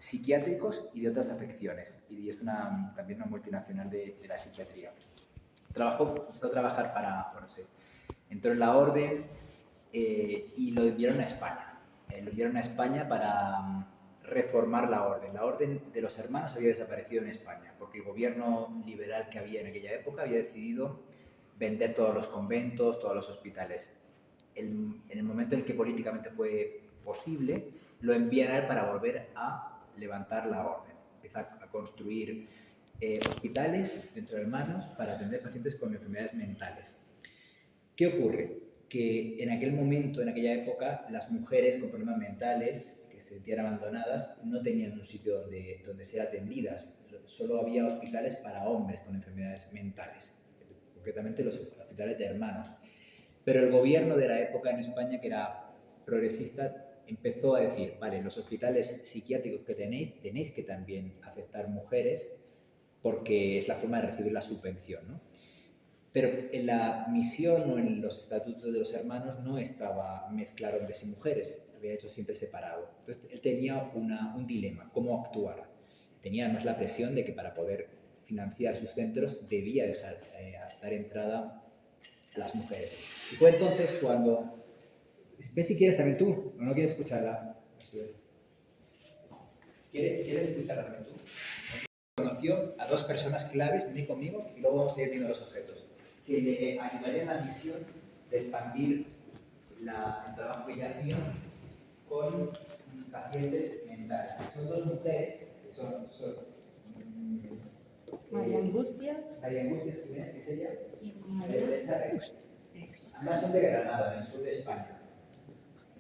psiquiátricos y de otras afecciones. Y es también una multinacional de la psiquiatría. Empezó a trabajar entró en la orden y lo enviaron a España. Lo enviaron a España para reformar la orden. La orden de los hermanos había desaparecido en España porque el gobierno liberal que había en aquella época había decidido vender todos los conventos, todos los hospitales. En el momento en el que políticamente fue posible, lo envían a él para volver a levantar la orden. Empieza a construir hospitales dentro de hermanos para atender pacientes con enfermedades mentales. ¿Qué ocurre? Que en aquel momento, en aquella época, las mujeres con problemas mentales que se sentían abandonadas no tenían un sitio donde ser atendidas. Solo había hospitales para hombres con enfermedades mentales, concretamente los hospitales de hermanos. Pero el gobierno de la época en España, que era progresista, empezó a decir, vale, los hospitales psiquiátricos que tenéis que también aceptar mujeres porque es la forma de recibir la subvención, ¿no? Pero en la misión o en los estatutos de los hermanos no estaba mezclar hombres y mujeres, había hecho siempre separado. Entonces él tenía un dilema, cómo actuar. Tenía además la presión de que para poder financiar sus centros debía dar entrada a las mujeres. Y fue entonces cuando... Ve si quieres también tú, o no quieres escucharla. ¿Quieres escucharla también tú? Conoció a dos personas claves, vení conmigo, y luego vamos a ir viendo los objetos, que le ayudarían a la misión de expandir el trabajo que ella hacía con pacientes mentales. Son dos mujeres que son María Angustias. María Angustias, ¿quién es ella? Y María Teresa Rey. Ambas son de Granada, en el sur de España.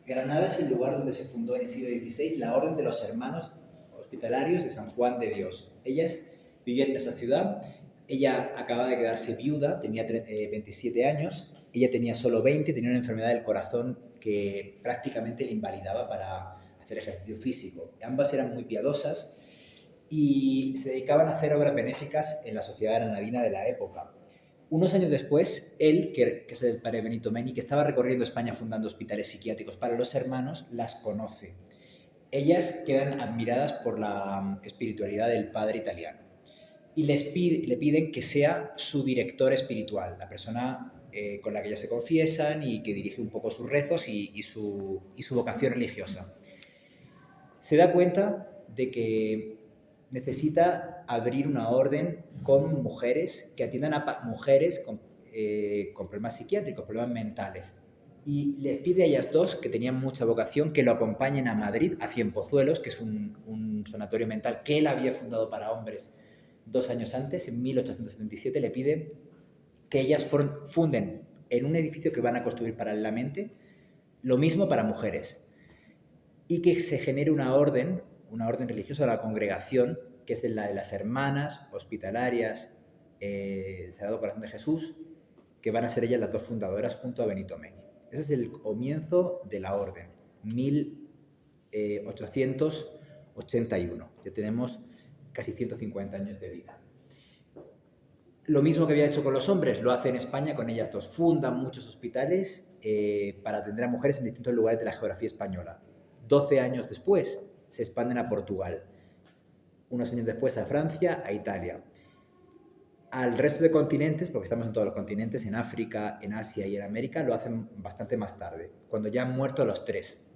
Granada es el lugar donde se fundó en el siglo XVI la Orden de los Hermanos Hospitalarios de San Juan de Dios. Ellas vivían en esa ciudad. Ella acababa de quedarse viuda, tenía 27 años. Ella tenía solo 20, tenía una enfermedad del corazón que prácticamente le invalidaba para hacer ejercicio físico. Ambas eran muy piadosas y se dedicaban a hacer obras benéficas en la sociedad granadina de la época. Unos años después, él, que es el padre Benito Meni, que estaba recorriendo España fundando hospitales psiquiátricos para los hermanos, las conoce. Ellas quedan admiradas por la espiritualidad del padre italiano y le piden que sea su director espiritual, la persona con la que ellas se confiesan y que dirige un poco sus rezos y su vocación religiosa. Se da cuenta de que necesita abrir una orden con mujeres que atiendan a mujeres con problemas psiquiátricos, problemas mentales. Y les pide a ellas dos, que tenían mucha vocación, que lo acompañen a Madrid, a Cienpozuelos, que es un sanatorio mental que él había fundado para hombres 2 años antes, en 1877. Le pide que ellas funden en un edificio que van a construir paralelamente lo mismo para mujeres y que se genere una orden religiosa de la congregación, que es la de las hermanas hospitalarias Sagrado Corazón de Jesús, que van a ser ellas las dos fundadoras junto a Benito Meni. Ese es el comienzo de la orden, 1881. Ya tenemos casi 150 años de vida. Lo mismo que había hecho con los hombres, lo hace en España con ellas dos. Fundan muchos hospitales para atender a mujeres en distintos lugares de la geografía española. 12 años después se expanden a Portugal. Unos años después a Francia, a Italia. Al resto de continentes, porque estamos en todos los continentes, en África, en Asia y en América, lo hacen bastante más tarde, cuando ya han muerto los tres.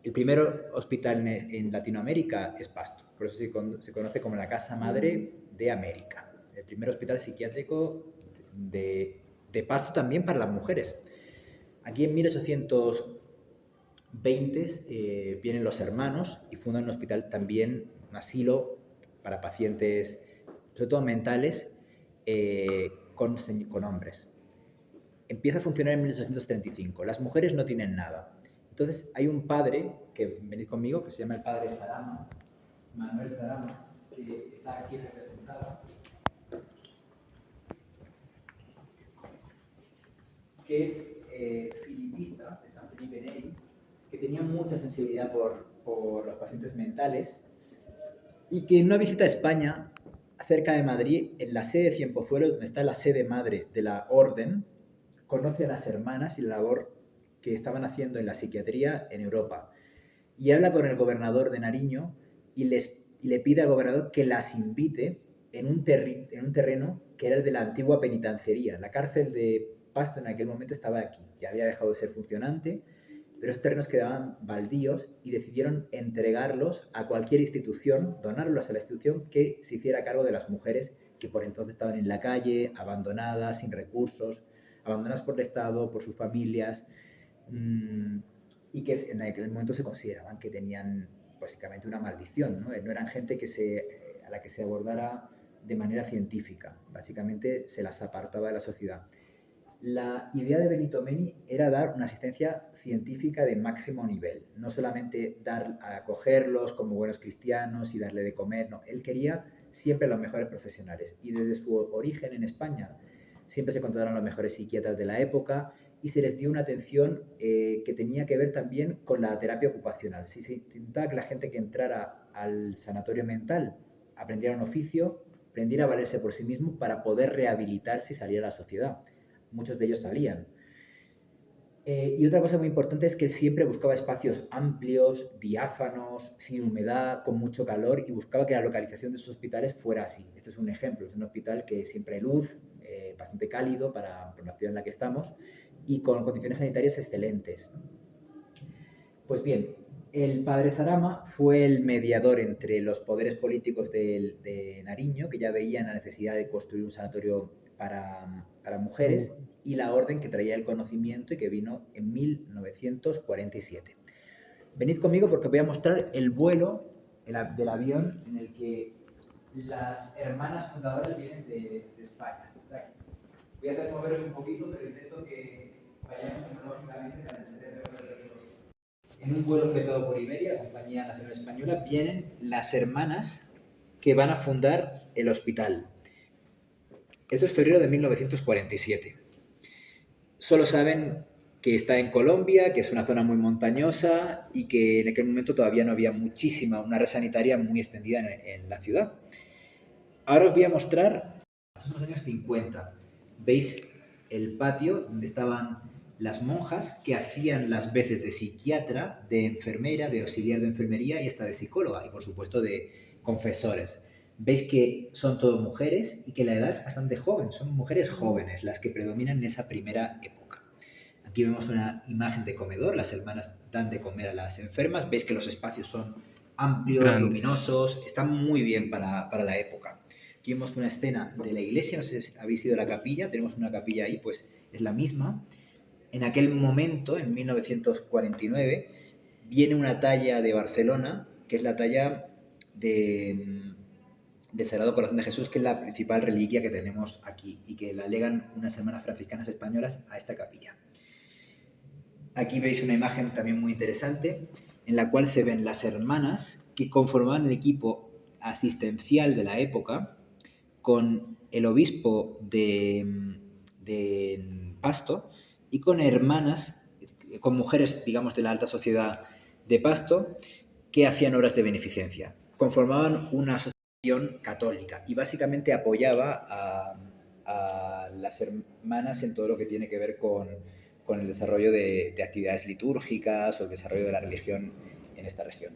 El primer hospital en Latinoamérica es Pasto, por eso se conoce como la Casa Madre de América. El primer hospital psiquiátrico de Pasto también para las mujeres. Aquí en 1820 vienen los hermanos y fundan un hospital también, un asilo para pacientes, sobre todo mentales, con hombres. Empieza a funcionar en 1835. Las mujeres no tienen nada. Entonces hay un padre, que venid conmigo, que se llama el padre Zarama, Manuel Zarama, que está aquí representado, que es filipista de San Felipe Neri, que tenía mucha sensibilidad por los pacientes mentales y que en una visita a España, cerca de Madrid, en la sede de Cienpozuelos, donde está la sede madre de la orden, conoce a las hermanas y la labor que estaban haciendo en la psiquiatría en Europa. Y habla con el gobernador de Nariño y le pide al gobernador que las invite en un terreno que era el de la antigua penitenciaría. La cárcel de Pasto en aquel momento estaba aquí, ya había dejado de ser funcionante, pero esos terrenos quedaban baldíos y decidieron entregarlos a cualquier institución, donarlos a la institución que se hiciera cargo de las mujeres que por entonces estaban en la calle, abandonadas, sin recursos, abandonadas por el Estado, por sus familias, y que en aquel momento se consideraban que tenían básicamente una maldición, ¿no? No eran gente a la que se abordara de manera científica, básicamente se las apartaba de la sociedad. La idea de Benito Meni era dar una asistencia científica de máximo nivel, no solamente acogerlos como buenos cristianos y darle de comer, no, él quería siempre los mejores profesionales y desde su origen en España siempre se encontraron los mejores psiquiatras de la época y se les dio una atención que tenía que ver también con la terapia ocupacional. Si se intentaba que la gente que entrara al sanatorio mental aprendiera un oficio, aprendiera a valerse por sí mismo para poder rehabilitarse y salir a la sociedad. Muchos de ellos salían. Y otra cosa muy importante es que él siempre buscaba espacios amplios, diáfanos, sin humedad, con mucho calor y buscaba que la localización de sus hospitales fuera así. Este es un ejemplo, es un hospital que siempre hay luz, bastante cálido para la ciudad en la que estamos y con condiciones sanitarias excelentes. Pues bien, el padre Zarama fue el mediador entre los poderes políticos de Nariño, que ya veían la necesidad de construir un sanatorio para mujeres, y la orden que traía el conocimiento y que vino en 1947. Venid conmigo porque voy a mostrar el vuelo del avión en el que las hermanas fundadoras vienen de España. Voy a hacer moveros un poquito, pero intento que vayamos cronológicamente para entender mejor el recorrido. En un vuelo fletado por Iberia, la Compañía Nacional Española, vienen las hermanas que van a fundar el hospital. Esto es febrero de 1947. Solo saben que está en Colombia, que es una zona muy montañosa y que en aquel momento todavía no había una red sanitaria muy extendida en la ciudad. Ahora os voy a mostrar, estos son los años 50. ¿Veis el patio donde estaban las monjas que hacían las veces de psiquiatra, de enfermera, de auxiliar de enfermería y hasta de psicóloga y por supuesto de confesores? Veis que son todo mujeres y que la edad es bastante joven, son mujeres jóvenes las que predominan en esa primera época. Aquí vemos una imagen de comedor, las hermanas dan de comer a las enfermas, veis que los espacios son amplios, grandes, luminosos, están muy bien para la época. Aquí vemos una escena de la iglesia, no sé si habéis ido a la capilla, tenemos una capilla ahí, pues es la misma. En aquel momento, en 1949, viene una talla de Barcelona, que es la talla del Sagrado Corazón de Jesús, que es la principal reliquia que tenemos aquí y que la legan unas hermanas franciscanas españolas a esta capilla. Aquí veis una imagen también muy interesante en la cual se ven las hermanas que conformaban el equipo asistencial de la época con el obispo de Pasto y con hermanas, con mujeres, digamos, de la alta sociedad de Pasto que hacían obras de beneficencia. Conformaban una asociación católica y básicamente apoyaba a las hermanas en todo lo que tiene que ver con el desarrollo de actividades litúrgicas o el desarrollo de la religión en esta región.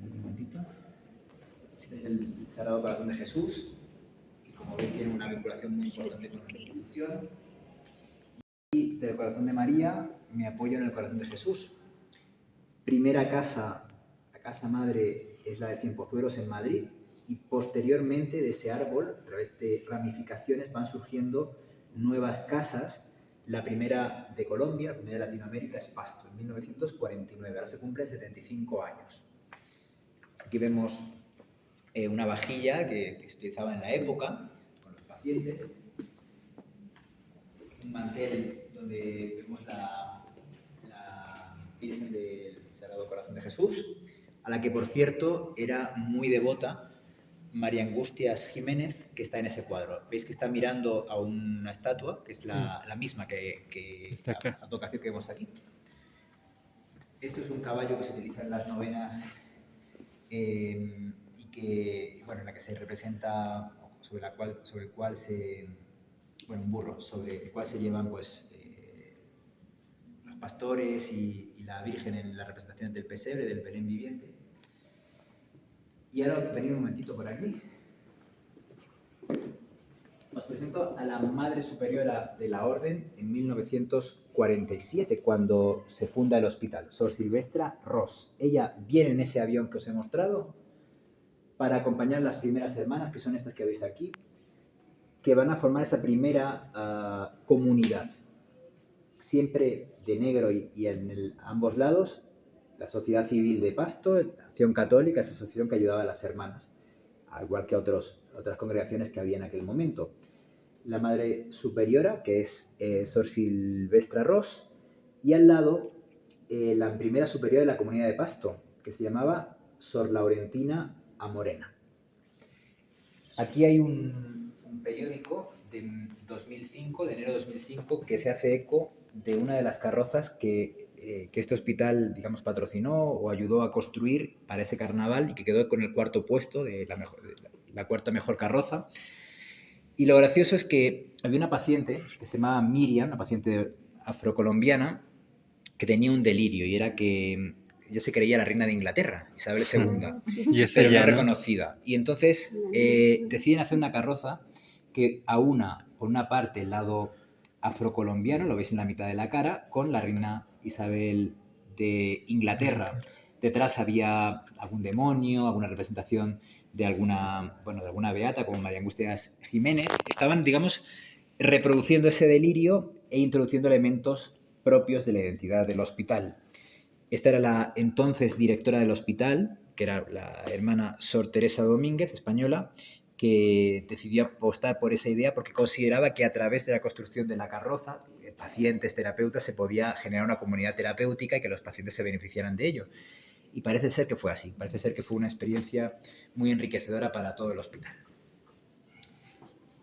Un momentito. Este es el Sagrado Corazón de Jesús, y como veis tiene una vinculación muy importante con la institución. Y del Corazón de María me apoyo en el Corazón de Jesús. Primera casa, la casa madre es la de Cienpozuelos en Madrid, y posteriormente de ese árbol, a través de ramificaciones, van surgiendo nuevas casas. La primera de Colombia, la primera de Latinoamérica es Pasto, en 1949, ahora se cumplen 75 años. Aquí vemos una vajilla que se utilizaba en la época con los pacientes, un mantel donde vemos la Virgen del Sagrado Corazón de Jesús, a la que por cierto era muy devota María Angustias Jiménez, que está en ese cuadro. Veis que está mirando a una estatua, que es la misma que la advocación que vemos aquí. Esto es un caballo que se utiliza en las novenas y que, bueno, en la que se representa, sobre el cual se, bueno, un burro, sobre el cual se llevan, pues, pastores y la Virgen en la representación del pesebre, del Belén viviente. Y ahora venid un momentito por aquí. Os presento a la Madre Superiora de la Orden en 1947, cuando se funda el hospital, Sor Silvestra Ros. Ella viene en ese avión que os he mostrado para acompañar a las primeras hermanas, que son estas que veis aquí, que van a formar esa primera comunidad. Siempre de negro y en ambos lados, la Sociedad Civil de Pasto, Acción Católica, esa asociación que ayudaba a las hermanas, al igual que otras congregaciones que había en aquel momento. La Madre Superiora, que es Sor Silvestra Ros, y al lado la primera superiora de la comunidad de Pasto, que se llamaba Sor Laurentina Amorena. Aquí hay un periódico de 2005, de enero de 2005, que se hace eco de una de las carrozas que este hospital, digamos, patrocinó o ayudó a construir para ese carnaval y que quedó con el cuarto puesto de la cuarta mejor carroza. Y lo gracioso es que había una paciente que se llamaba Miriam, una paciente afrocolombiana, que tenía un delirio y era que ella se creía la reina de Inglaterra, Isabel II, pero no reconocida. Y entonces deciden hacer una carroza que aúna, por una parte, el lado afrocolombiano, lo veis en la mitad de la cara, con la reina Isabel de Inglaterra. Detrás había algún demonio, alguna representación de alguna beata como María Angustias Jiménez. Estaban, digamos, reproduciendo ese delirio e introduciendo elementos propios de la identidad del hospital. Esta era la entonces directora del hospital, que era la hermana Sor Teresa Domínguez, española, que decidió apostar por esa idea porque consideraba que a través de la construcción de la carroza, pacientes, terapeutas, se podía generar una comunidad terapéutica y que los pacientes se beneficiaran de ello. Y parece ser que fue así, parece ser que fue una experiencia muy enriquecedora para todo el hospital.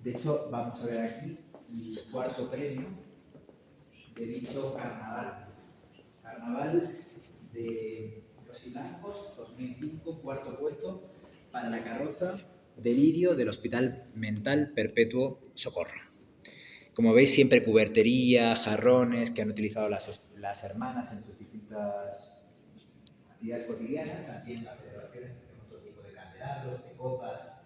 De hecho, vamos a ver aquí el cuarto premio de dicho carnaval. Carnaval de los Blancos, 2005, cuarto puesto para la carroza Delirio del Hospital Mental Perpetuo Socorro. Como veis, siempre cubertería, jarrones que han utilizado las hermanas en sus distintas actividades cotidianas. También en las celebraciones tenemos otro tipo de candelabros, de copas,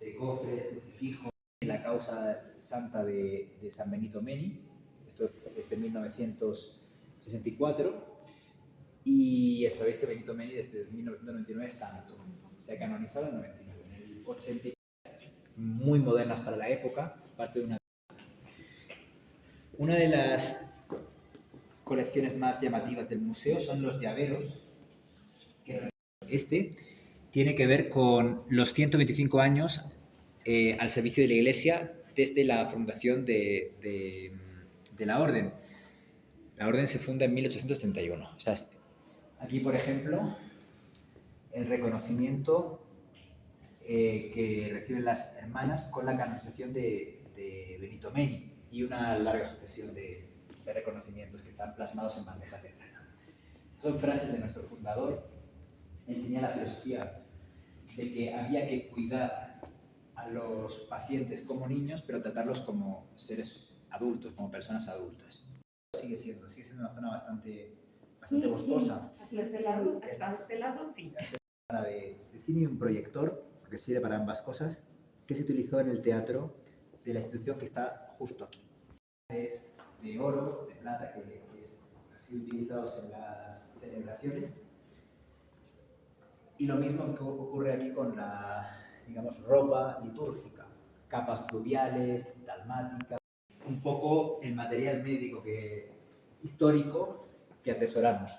de cofres, crucifijos. La causa santa de San Benito Meni, esto es de 1964. Y ya sabéis que Benito Meni desde 1999 es santo. Se ha canonizado en el 99. En el 80, muy modernas para la época, parte de una de las colecciones más llamativas del museo son los llaveros. Este tiene que ver con los 125 años al servicio de la Iglesia desde la fundación de la Orden. La Orden se funda en 1831. O sea, aquí, por ejemplo, el reconocimiento que reciben las hermanas con la canonización de Benito Meni y una larga sucesión de reconocimientos que están plasmados en bandejas de plata. Son frases de nuestro fundador. Él tenía la filosofía de que había que cuidar a los pacientes como niños, pero tratarlos como seres adultos, como personas adultas. Sigue siendo una zona bastante boscosa. Hacia este lado, sí. De cine y un proyector, porque sirve para ambas cosas, que se utilizó en el teatro de la institución que está justo aquí. Es de oro, de plata, que ha sido utilizados en las celebraciones. Y lo mismo que ocurre aquí con la, digamos, ropa litúrgica, capas pluviales, dalmáticas, un poco el material médico histórico que atesoramos.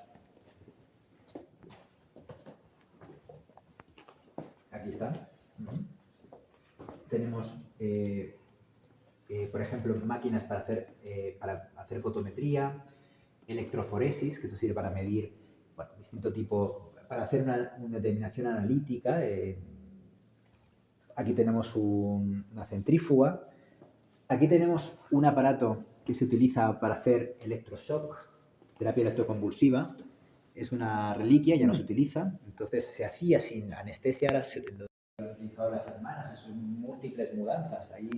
Aquí están. Tenemos, por ejemplo, máquinas para hacer fotometría, electroforesis, que esto sirve para medir distinto tipo, para hacer una determinación analítica. Aquí tenemos una centrífuga. Aquí tenemos un aparato que se utiliza para hacer electroshock, terapia electroconvulsiva. Es una reliquia, ya no se utiliza. Entonces se hacía sin anestesia, ahora lo han utilizado las hermanas en sus múltiples mudanzas. Ahí